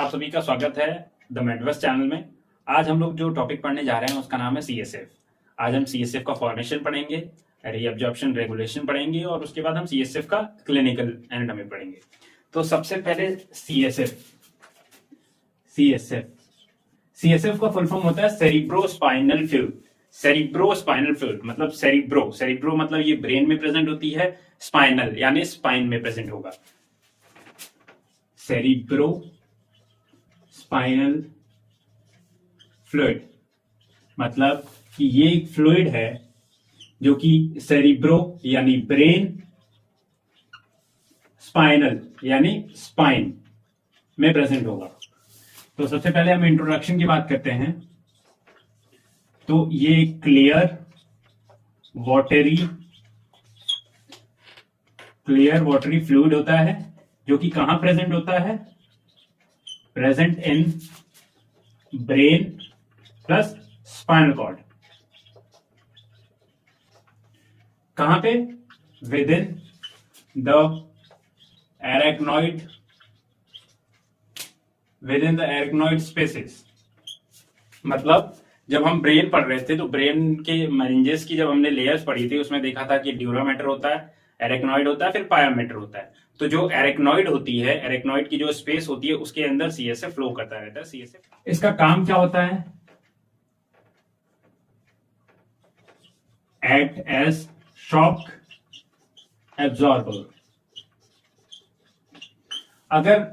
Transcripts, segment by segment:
आप सभी का स्वागत है द मेडवर्स चैनल में। आज हम लोग जो टॉपिक पढ़ने जा रहे हैं उसका नाम है सीएसएफ। आज हम सीएसएफ का फॉर्मेशन पढ़ेंगे, रीअब्जॉर्प्शन रेगुलेशन पढ़ेंगे और उसके बाद हम सीएसएफ का क्लिनिकल एनाटॉमी पढ़ेंगे। तो सबसे पहले सीएसएफ सीएसएफ का फुल फॉर्म होता है सेरिब्रोस्पाइनल फ्लूइड। सेरिब्रोस्पाइनल फ्लूइड मतलब सेरिब्रो मतलब ये ब्रेन में प्रेजेंट होती है, स्पाइनल यानी स्पाइन में प्रेजेंट होगा। सेरिब्रो स्पाइनल फ्लूइड मतलब कि ये एक फ्लूइड है जो कि सेरिब्रो यानी ब्रेन, स्पाइनल यानी स्पाइन में प्रेजेंट होगा। तो सबसे पहले हम इंट्रोडक्शन की बात करते हैं। तो ये क्लियर वाटरी फ्लूइड होता है जो कि कहां प्रेजेंट होता है? Present in brain plus spinal cord. कहां पे? Within the arachnoid spaces. मतलब जब हम ब्रेन पढ़ रहे थे तो ब्रेन के मेनिंजेस की जब हमने लेयर्स पढ़ी थी उसमें देखा था कि ड्यूरा मैटर होता है, एरेक्नॉइड होता है, फिर पाया मैटर होता है। तो जो एरेक्नॉइड होती है, एरेक्नॉइड की जो स्पेस होती है उसके अंदर सीएसएफ फ्लो करता रहता है। सीएसएफ इसका काम क्या होता है? Act as shock absorber. अगर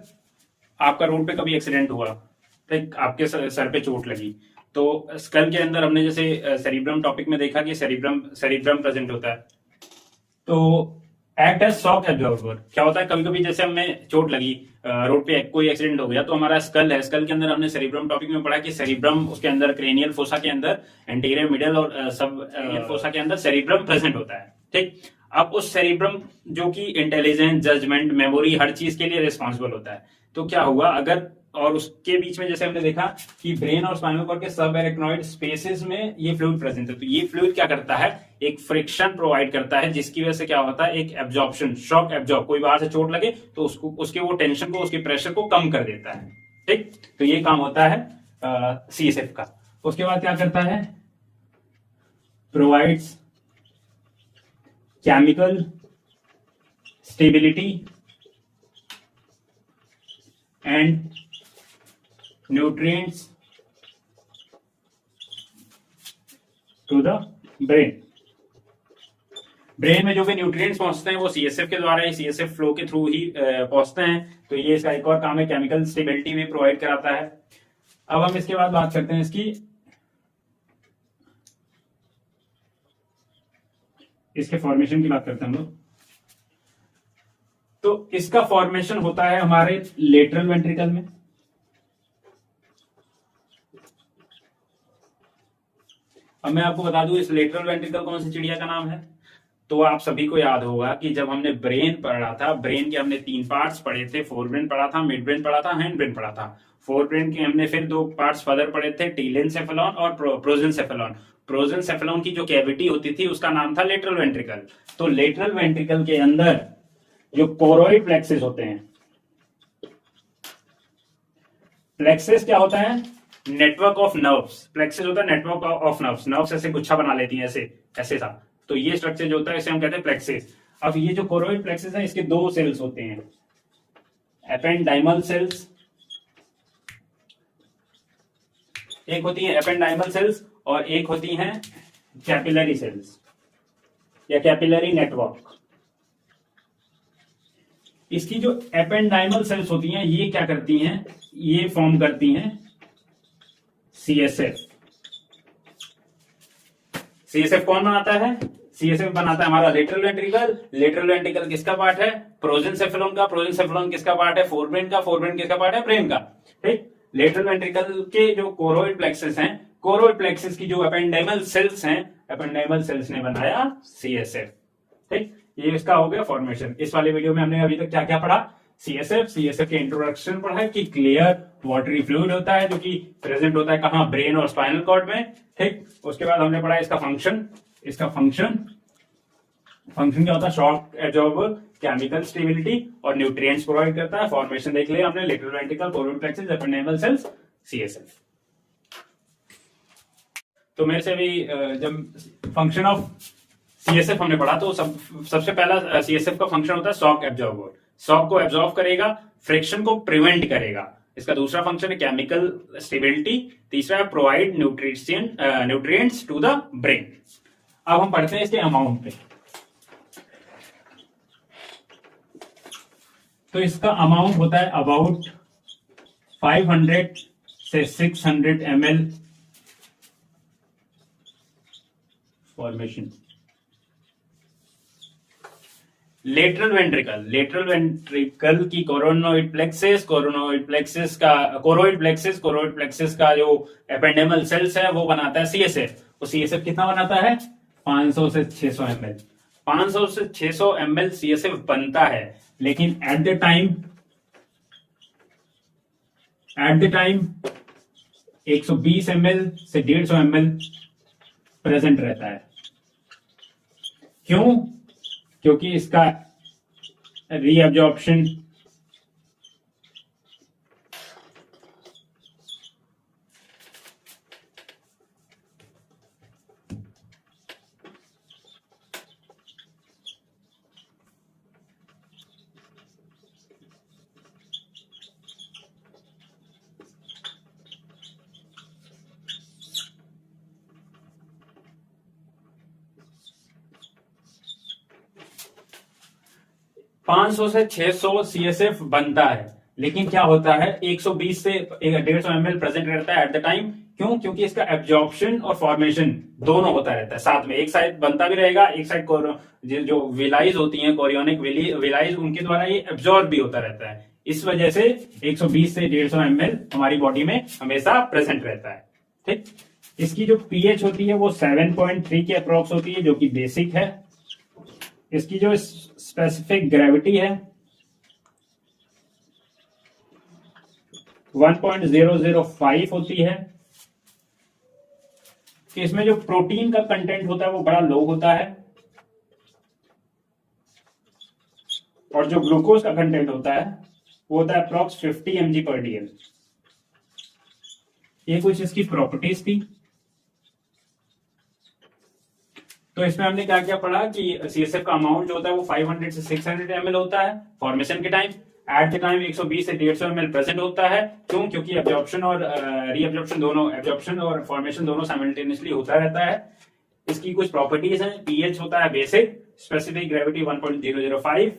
आपका रोड पे कभी एक्सीडेंट हुआ, ठीक, आपके सर पे चोट लगी, तो स्कल के अंदर हमने जैसे सेरिब्रम टॉपिक में देखा कि सेरिब्रम प्रेजेंट होता है। तो एक्ट एज शॉक एब्जॉर्बर क्या होता है? कभी कभी जैसे हमें चोट लगी, रोड पे कोई एक्सीडेंट हो गया, तो हमारा स्कल है, स्कल के अंदर हमने सेरिब्रम टॉपिक में पढ़ा कि सेरिब्रम, उसके अंदर क्रेनियल फोसा के अंदर एंटीरियर मिडल और सब फोसा के अंदर सेरिब्रम प्रेजेंट होता है। ठीक, अब उस सेरिब्रम जो कि इंटेलिजेंस, जजमेंट, मेमोरी, हर चीज के लिए रिस्पॉन्सिबल होता है। तो क्या हुआ अगर, और उसके बीच में जैसे हमने देखा कि ब्रेन और स्पाइनल कॉर्ड के सब एरेक्नॉइड स्पेसेस में ये फ्लूइड प्रेजेंट है। तो ये फ्लूइड क्या करता है? एक फ्रिक्शन प्रोवाइड करता है जिसकी वजह से क्या होता है? एक एब्जॉर्प्शन, शॉक एब्जॉर्ब। कोई बाहर से चोट लगे तो उसके वो टेंशन को, उसके प्रेशर को कम कर देता है। ठीक, तो ये काम होता है सीएसएफ का। उसके बाद क्या करता है? Provides chemical stability and nutrients to the brain. Brain में जो भी न्यूट्रिएंट्स पहुंचते हैं वो सीएसएफ के द्वारा ही, सीएसएफ फ्लो के थ्रू ही पहुंचते हैं। तो ये इसका एक और काम है, केमिकल स्टेबिलिटी भी प्रोवाइड कराता है। अब हम इसके बाद बात करते हैं इसके फॉर्मेशन की बात करते हैं हम लोग। तो इसका फॉर्मेशन होता है हमारे लेटरल वेंट्रिकल में। अब मैं आपको बता दूं इस लेटरल वेंट्रिकल कौन सी चिड़िया का नाम है। तो आप सभी को याद होगा कि जब हमने ब्रेन पढ़ा था, ब्रेन के हमने 3 पार्ट्स पढ़े थे, फोर ब्रेन पढ़ा था, मिड ब्रेन पढ़ा था, हैंड ब्रेन पढ़ा था। फोर ब्रेन के हमने फिर 2 पार्ट्स फर्दर पढ़े थे, टीलेंसेफेलॉन और प्रोजेंसेफेलॉन। प्रोजेंसेफेलॉन की जो कैविटी होती थी उसका नाम था लेटरल वेंट्रिकल। तो लेटरल वेंट्रिकल के अंदर जो कोरोइड प्लेक्सेस होते हैं, प्लेक्सेस क्या होता है? Network of nerves. प्लेक्सेस होता है नेटवर्क ऑफ नर्व्स। नर्व्स ऐसे गुच्छा बना लेती हैं, ऐसे सा। तो ये स्ट्रक्चर जो होता है इसे हम कहते हैं प्लेक्सेस। अब ये जो कोरोइड प्लेक्सेस है इसके 2 सेल्स होते हैं, एपेंडाइमल सेल्स। एक होती है एपेंडाइमल सेल्स और एक होती हैं कैपिलरी सेल्स या कैपिलरी नेटवर्क। इसकी जो एपेंडाइमल सेल्स होती हैं ये क्या करती हैं? ये फॉर्म करती हैं सीएसएफ। सीएसएफ कौन बनाता है? सीएसएफ बनाता है हमारा लेटरल वेंट्रिकल। लेटरल वेंट्रिकल किसका पार्ट है? प्रोजेंसेफेलॉन का। प्रोजेंसेफेलॉन किसका पार्ट है? फोरब्रेन का। फोरब्रेन किसका पार्ट है? ब्रेन का। ठीक, लेटरल वेंट्रिकल के जो कोरोइड प्लेक्सेस हैं, कोरोइड प्लेक्सेस की जो एपेंडाइमल सेल्स हैं, एपेंडाइमल सेल्स ने बनाया सीएसएफ। ठीक, ये इसका हो गया फॉर्मेशन। इस वाले वीडियो में हमने अभी तक क्या क्या पढ़ा? सीएसएफ के इंट्रोडक्शन पढ़ा है कि क्लियर वाटरी फ्लूइड होता है जो कि प्रेजेंट होता है कहां? ब्रेन और स्पाइनल कॉर्ड में। ठीक, उसके बाद हमने पढ़ा इसका फंक्शन फंक्शन क्या होता है, शॉक एब्जॉर्बर, केमिकल स्टेबिलिटी और न्यूट्रिएंट्स प्रोवाइड करता है। फॉर्मेशन देख लिया हमने, lateral ventricle, choroid plexus, ependymal cells, CSF. तो मेरे से भी जब फंक्शन ऑफ सीएसएफ हमने पढ़ा तो सबसे पहला सीएसएफ का फंक्शन होता है शॉक एब्जॉर्बर। शॉक को एब्जॉर्व करेगा, फ्रिक्शन को प्रिवेंट करेगा। इसका दूसरा फंक्शन है केमिकल स्टेबिलिटी, तीसरा है provide nutrients to the brain. अब हम पढ़ते हैं इसके अमाउंट पे। तो इसका अमाउंट होता है अबाउट 500 से 600 ml फॉर्मेशन। लेटरल वेंट्रिकल की कोरोनोइड प्लेक्सिस का जो एपेंडेमल सेल्स है वो बनाता है सीएसएफ। वो सीएसएफ कितना बनाता है, 500 से 600 ml। 500 से 600 ml सीएसएफ बनता है, लेकिन एट द टाइम 120 ml से 150 ml प्रेजेंट रहता है। क्यों? क्योंकि इसका रीअब्जॉर्प्शन ,500 से 600 सीएसएफ बनता है, लेकिन क्या होता है 120 से 150 ml प्रेजेंट रहता है एट द टाइम। क्यों? क्योंकि इसका एब्जॉर्प्शन और फॉर्मेशन दोनों होता रहता है साथ में। एक साइड बनता भी रहेगा, एक साइड जो विलाइज होती हैं, कोरियोनिक विलाइज, उनके द्वारा ये एब्जॉर्ब भी होता रहता है। इस वजह से 120 से 150 ml हमारी बॉडी में हमेशा प्रेजेंट रहता है। ठीक, इसकी जो पीएच होती है वो 7.3 के अप्रोक्स होती है, जो कि बेसिक है। इसकी जो स्पेसिफिक ग्रेविटी है 1.005 होती है। इसमें जो प्रोटीन का कंटेंट होता है वो बड़ा लो होता है, और जो ग्लूकोज का कंटेंट होता है वो होता है अप्रोक्स 50 mg/dl। ये कुछ इसकी प्रॉपर्टीज थी। तो इसमें हमने क्या क्या पढ़ा कि सीएसएफ का अमाउंट जो होता है वो 500 से 600 ml होता है फॉर्मेशन के टाइम। एट द टाइम 120 से 150 ml प्रेजेंट होता है। क्यों? क्योंकि एब्जॉर्प्शन और रीअब्जॉर्प्शन दोनों, एब्जॉर्प्शन और फॉर्मेशन दोनों साइमल्टेनियसली होता रहता है। इसकी कुछ प्रॉपर्टीज हैं। पीएच होता है बेसिक, स्पेसिफिक ग्रेविटी 1.005,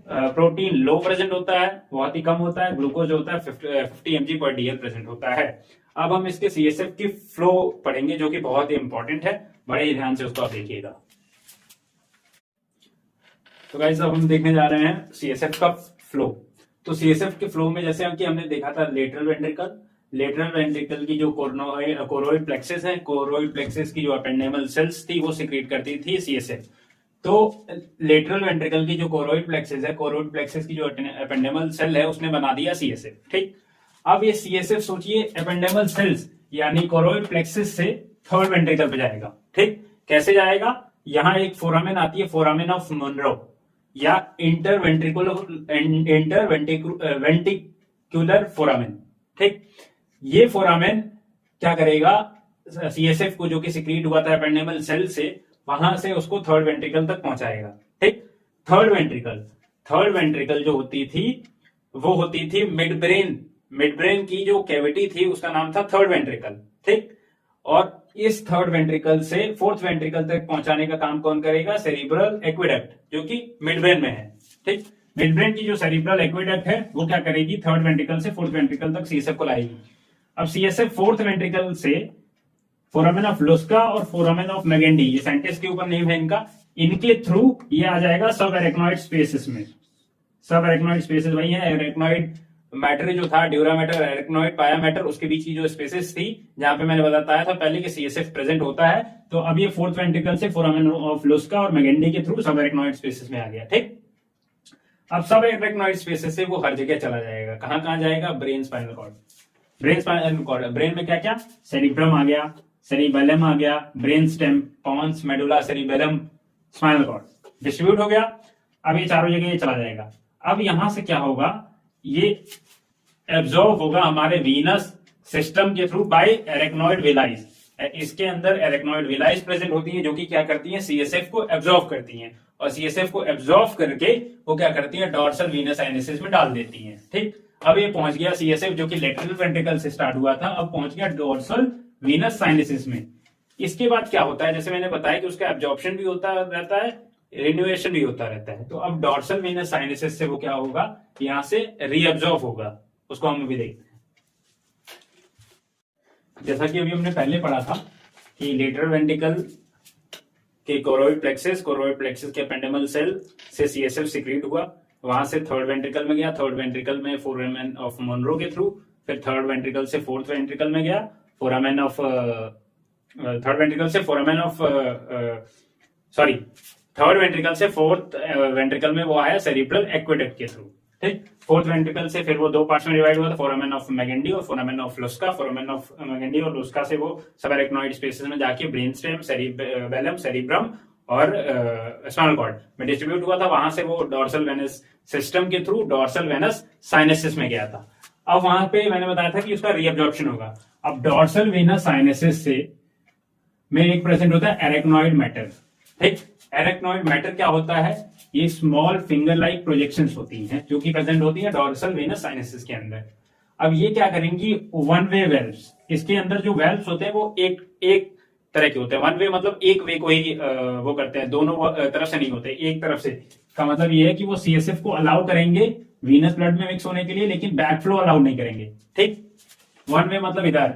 प्रोटीन लो प्रेजेंट होता है, बहुत ही कम होता है। ग्लूकोज होता है 50 mg/dl प्रेजेंट होता है। अब हम इसके सीएसएफ की फ्लो पढ़ेंगे, जो कि बहुत ही इंपॉर्टेंट है। बड़े ही ध्यान से उसको आप देखिएगा। तो गाइस अब हम देखने जा रहे हैं सीएसएफ का फ्लो। तो सीएसएफ के फ्लो में जैसे कि हमने देखा था लेटरल वेंट्रिकल की जो कोरोइड प्लेक्सिस है, कोरोइड प्लेक्सिस की जो एपेंडेमल सेल्स थी वो सिक्रीट करती थी सीएसएफ। तो लेटरल वेंट्रिकल की जो कोरोइड प्लेक्सिस है, कोरोइड प्लेक्सिस की जो एपेंडेमल सेल है उसने बना दिया सीएसएफ। ठीक, अब ये सीएसएफ सोचिए एपेंडेमल सेल्स यानी कोरोइड प्लेक्सिस से थर्ड वेंट्रिकल पे जाएगा। ठीक, कैसे जाएगा? यहां एक फोरामेन आती है, फोरामेन ऑफ मोनरो या वेंटिकुलर फोरामेन। ठीक, ये फोरामेन क्या करेगा, सीएसएफ को जो कि सिक्रीट हुआ था एपेंडेमल सेल से, वहां से उसको थर्ड वेंट्रिकल तक पहुंचाएगा। ठीक, थर्ड वेंट्रिकल जो होती थी वो होती थी मिड ब्रेन की जो कैविटी थी उसका नाम था थर्ड वेंट्रिकल। ठीक, और इस थर्ड वेंट्रिकल से फोर्थ वेंट्रिकल तक पहुंचाने का काम कौन करेगा? सेरिब्रल एक्विडक्ट, जो कि मिड ब्रेन में है। ठीक, मिड ब्रेन की जो सेरिब्रल एक्विडक्ट है वो क्या करेगी? थर्ड वेंट्रिकल से फोर्थ वेंट्रिकल तक सीएसएफ को लाएगी। अब सीएसएफ फोर्थ वेंट्रिकल से फोरामेन ऑफ लुस्का और फोरामेन ऑफ मैगेंडी, ये साइंटिस्ट के ऊपर नेम है इनका, इनके थ्रू ये आ जाएगा सब एरेक्नॉइड स्पेसेस में। सब एरेक्नॉइड स्पेसेस वही है, एरेक्नॉइड मैटर जो था, ड्यूरा मैटर, एरेक्नॉइड, पाया मैटर, उसके बीच की जो स्पेसेस थी जहां पे मैंने बताया था पहले कि सीएसएफ प्रेजेंट होता है। तो अब ये फोर्थ वेंट्रिकल से फोरामेन ऑफ लुस्का और मैगेंडी के थ्रू सब एरेक्नॉइड स्पेसेस में आ गया। ठीक, अब सब एरेक्नॉइड स्पेसेस से वो हर जगह चला जाएगा। कहां कहां जाएगा? Brain spinal cord. ब्रेन में क्या क्या? सेरिब्रम आ गया, सेरिबेलम आ गया, brain stem, pons, medulla, cerebellum, spinal cord. Distribute हो गया। अब ये चारों जगह ये चला जाएगा। अब यहां से क्या होगा, ये एब्जॉर्ब होगा हमारे वीनस सिस्टम के थ्रू बाय एरेक्नोइड विलाइज। इसके अंदर एरेक्नोइड विलाइज प्रेजेंट होती है जो कि क्या करती है, सीएसएफ को एब्जॉर्ब करती हैं, और सीएसएफ को एब्जॉर्ब करके वो क्या करती है, डॉर्सल वीनस साइनसेस में डाल देती हैं। ठीक, अब ये पहुंच गया सीएसएफ जो कि लेटरल वेंट्रिकल से स्टार्ट हुआ था, अब पहुंच गया डॉर्सल वीनस साइनसेस में। इसके बाद क्या होता है, जैसे मैंने बताया कि उसका एब्जॉर्प्शन भी होता रहता है, रिन्यूएशन भी होता रहता है। तो अब डॉर्सल वीनस साइनसेस से वो क्या होगा, यहां से रीअब्जॉर्ब होगा, उसको हम भी देखते हैं। जैसा कि अभी हमने पहले पढ़ा था कि लेटरल वेंट्रिकल के कोरोइड प्लेक्सस के एपेंडिमल सेल से सीएसएफ सीक्रेट हुआ, वहां से थर्ड वेंट्रिकल में गया, थर्ड वेंट्रिकल में फोरामेन ऑफ मोनरो के थ्रू, फिर थर्ड वेंट्रिकल से फोर्थ वेंट्रिकल में गया, फोरामेन ऑफ थर्ड वेंट्रिकल से फोरामेन ऑफ थर्ड वेंट्रिकल से फोर्थ वेंट्रिकल में वो आया सेरिब्रल एक्वेडक्ट के थ्रू। ठीक, फोर्थ वेंट्रिकल से फिर वो दो पार्ट्स में डिवाइड हुआ था, फोरामेन ऑफ मैगेंडी और फोरामेन ऑफ लुस्का। फोरामेन ऑफ मैगेंडी और लुस्का से वो सबएरेक्नोइड स्पेसेस में जाके ब्रेन स्टेम, सेरिबेलम, सेरिब्रम और स्पाइनल कॉर्ड में डिस्ट्रीब्यूट हुआ था। वहां से वो डॉर्सल वेनस सिस्टम के थ्रू डॉर्सल वेनस साइनसेस में गया था। अब वहां पे मैंने बताया था कि उसका रीअब्जॉर्प्शन होगा। अब डॉर्सल वेनस साइनसेस से में एक प्रेजेंट होता है एरेक्नोइड मैटर। ठीक, एरेक्नोइड मैटर क्या होता है, ये स्मॉल फिंगर लाइक प्रोजेक्शंस होती हैं जो कि प्रेजेंट होती है डॉर्सल वेनस साइनसेस के अंदर। अब ये क्या करेंगी, वन वे वेल्व्स, इसके अंदर जो वेल्व्स होते हैं वो एक तरह के होते हैं। वन वे मतलब एक वे को ही वो करते हैं, दोनों तरफ से नहीं होते, एक तरफ से। का मतलब ये है कि वो सीएसएफ को अलाउ करेंगे वीनस ब्लड में मिक्स होने के लिए, लेकिन बैक फ्लो अलाउ नहीं करेंगे। ठीक, वन वे मतलब इधर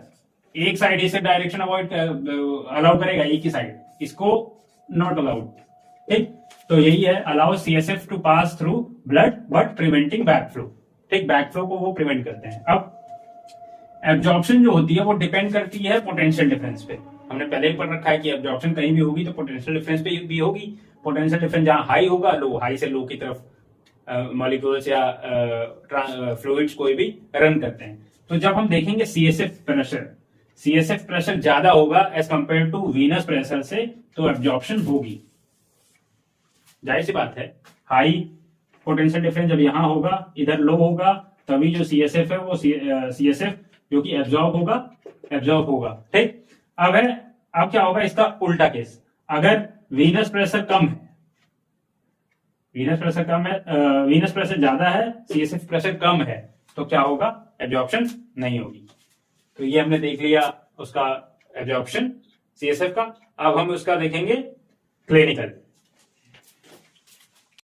एक साइड इसे डायरेक्शन अवॉइड अलाउ करेगा, एक ही साइड, इसको नॉट अलाउड। ठीक, तो यही है, allow CSF to pass through blood but preventing back flow. ठीक, बैक फ्लो को वो प्रिवेंट करते हैं। अब एब्जॉर्प्शन जो होती है वो डिपेंड करती है पोटेंशियल डिफरेंस पे। हमने पहले ही पढ़ रखा है कि एब्जॉर्प्शन कहीं भी होगी तो पोटेंशियल डिफरेंस पे भी होगी। पोटेंशियल डिफरेंस जहां हाई होगा, लो, हाई से लो की तरफ मॉलिक्यूल्स या फ्लूइड्स कोई भी रन करते हैं। तो जब हम देखेंगे सीएसएफ प्रेशर ज्यादा होगा as compared to venous pressure से, तो एब्जॉर्प्शन होगी। जाहिर सी बात है, हाई पोटेंशियल डिफरेंस जब यहां होगा, इधर लो होगा, तभी जो सीएसएफ है वो सीएसएफ जो कि एब्जॉर्ब होगा। ठीक, अब क्या होगा, इसका उल्टा केस, अगर वीनस प्रेशर कम है, वीनस प्रेशर ज्यादा है, सीएसएफ प्रेशर कम है, तो क्या होगा, एब्जॉर्प्शन नहीं होगी। तो ये हमने देख लिया उसका एब्जॉर्प्शन सीएसएफ का। अब हम उसका देखेंगे क्लिनिकल।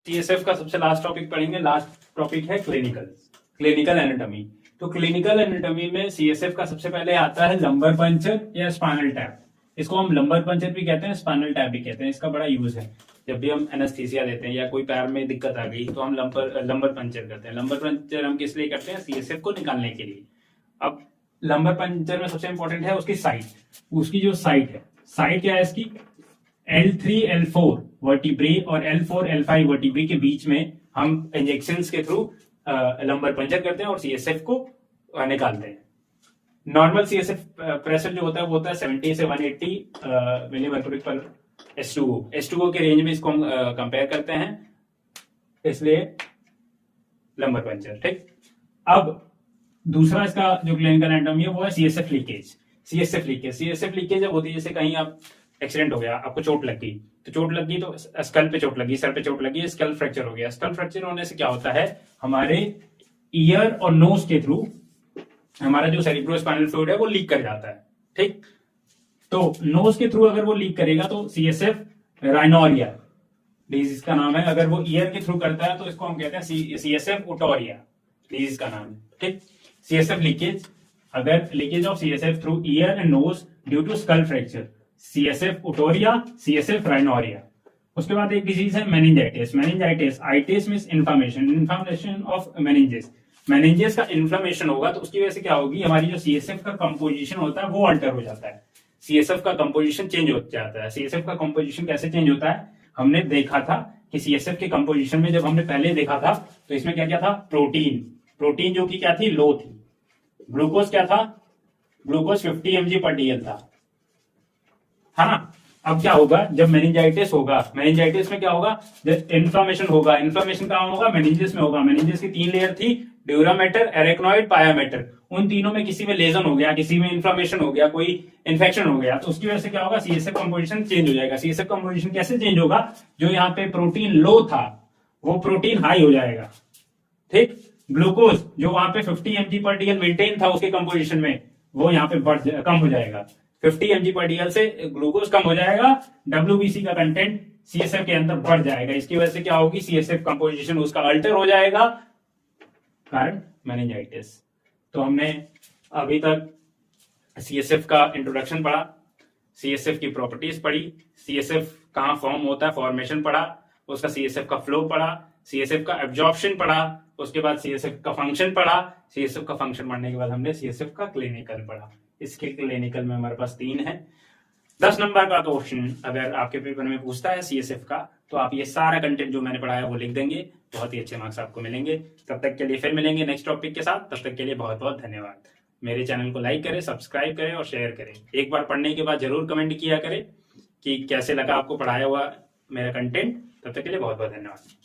सीएसएफ का सबसे लास्ट टॉपिक पढ़ेंगे, लास्ट टॉपिक है क्लिनिकल एनाटॉमी। तो क्लिनिकल एनाटॉमी में सीएसएफ का सबसे पहले आता है लंबर पंचर या स्पाइनल टैप। इसको हम लंबर पंचर भी कहते हैं, स्पाइनल टैप भी कहते हैं। इसका बड़ा यूज है, जब भी हम एनेस्थीसिया देते हैं या कोई पैर में दिक्कत आ गई तो हम लंबर पंचर करते हैं। लंबर पंचर हम किस लिए करते हैं, सीएसएफ को निकालने के लिए। अब लंबर पंचर में सबसे इंपॉर्टेंट है उसकी साइट। उसकी जो साइट है, साइट क्या है इसकी, L3 L4 वर्टिब्रे और L4 L5 वर्टिब्रे के बीच में हम इंजेक्शंस के थ्रू लंबर पंचर करते हैं और सीएसएफ को निकालते हैं। नॉर्मल सीएसएफ प्रेशर जो होता है वो होता है 70 से 180 मिलीमर्क्यूरी पर H2O के रेंज में इसको हम कंपेयर करते हैं, इसलिए लंबर पंचर। ठीक, अब दूसरा इसका जो क्लिनिकल एनाटॉमी है वो है सीएसएफ लीकेज। सीएसएफ लीकेज जब होती है, जैसे कहीं आप एक्सीडेंट हो गया, आपको चोट लग गई, तो स्कल पे चोट लगी, सर पे चोट लगी, स्कल फ्रैक्चर हो गया। स्कल फ्रैक्चर होने से क्या होता है, हमारे ईयर और नोज के थ्रू हमारा जो सेरिब्रोस्पाइनल फ्लूइड है वो लीक कर जाता है। ठीक, तो नोज के थ्रू अगर वो लीक करेगा तो सीएसएफ राइनोरिया डिजीज का नाम है। अगर वो ईयर के थ्रू करता है तो इसको हम कहते हैं सीएसएफ ओटोरिया डिजीज का नाम है। ठीक, सीएसएफ लीकेज, अगर leakage of CSF through ear and nose due to skull fracture, CSF otorrhea, CSF rhinorrhea. उसके बाद एक डिजीज है meningitis. Itis means inflammation of meninges. Meninges का इन्फ्लेमेशन होगा तो उसकी वजह से क्या होगी, हमारी जो सीएसएफ का कंपोजिशन होता है वो अल्टर हो जाता है, सीएसएफ का कंपोजिशन चेंज हो जाता है। सीएसएफ का कंपोजिशन कैसे चेंज होता है, हमने देखा था कि सीएसएफ के कंपोजिशन में जब हमने पहले देखा था तो इसमें क्या क्या था, प्रोटीन जो कि क्या थी, लो थी। ग्लूकोज क्या था, ग्लूकोज 50 mg/dl था, है ना। अब क्या होगा जब मेनिंजाइटिस होगा, मेनिंजाइटिस में क्या होगा, जब इन्फ्लामेशन होगा, इन्फ्लामेशन कहाँ होगा, मेनिंजेस में होगा। मेनिंजेस की 3 लेयर थी, ड्यूरा मैटर, एरेक्नॉइड, पाया मैटर। उन तीनों में किसी में लेजन हो गया, किसी में इन्फ्लामेशन हो गया, कोई इन्फेक्शन हो गया, तो उसकी वजह से क्या होगा, सीएसएफ कंपोजिशन चेंज हो जाएगा। सीएसएफ कंपोजिशन कैसे चेंज होगा, जो यहाँ पे प्रोटीन लो था वो प्रोटीन हाई हो जाएगा। ठीक, ग्लूकोज जो वहां पे 50 mg पर डीएल मेंटेन था उसके कंपोजिशन में, वो यहाँ पे कम हो जाएगा। 50 mg पर डीएल से ग्लूकोज कम हो जाएगा, डब्ल्यूबीसी का कंटेंट सीएसएफ के अंदर बढ़ जाएगा। इसकी वजह से क्या होगी, सीएसएफ कंपोजिशन उसका अल्टर हो जाएगा, कारण मेनिंजाइटिस। तो हमने अभी तक सीएसएफ का इंट्रोडक्शन पढ़ा, सीएसएफ की प्रॉपर्टीज पढ़ी, सीएसएफ कहां फॉर्म होता है, फॉर्मेशन पढ़ा, उसका सीएसएफ का फ्लो पढ़ा, सीएसएफ का एब्जॉर्प्शन पढ़ा, उसके बाद सीएसएफ का फंक्शन पढ़ा। सीएसएफ का फंक्शन पढ़ने के बाद हमने सीएसएफ का क्लिनिकल पढ़ा। इसके क्लिनिकल में हमारे पास 3 है। 10 नंबर का क्वेश्चन अगर आपके पेपर में पूछता है सीएसएफ का, तो आप ये सारा कंटेंट जो मैंने पढ़ाया वो लिख देंगे, बहुत ही अच्छे मार्क्स आपको मिलेंगे। तब तक के लिए फिर मिलेंगे नेक्स्ट टॉपिक के साथ। तब तक के लिए बहुत बहुत धन्यवाद। मेरे चैनल को लाइक करें, सब्सक्राइब करें और शेयर करें। एक बार पढ़ने के बाद जरूर कमेंट किया करें कि कैसे लगा आपको पढ़ाया हुआ मेरा कंटेंट। तब तक के लिए बहुत बहुत धन्यवाद।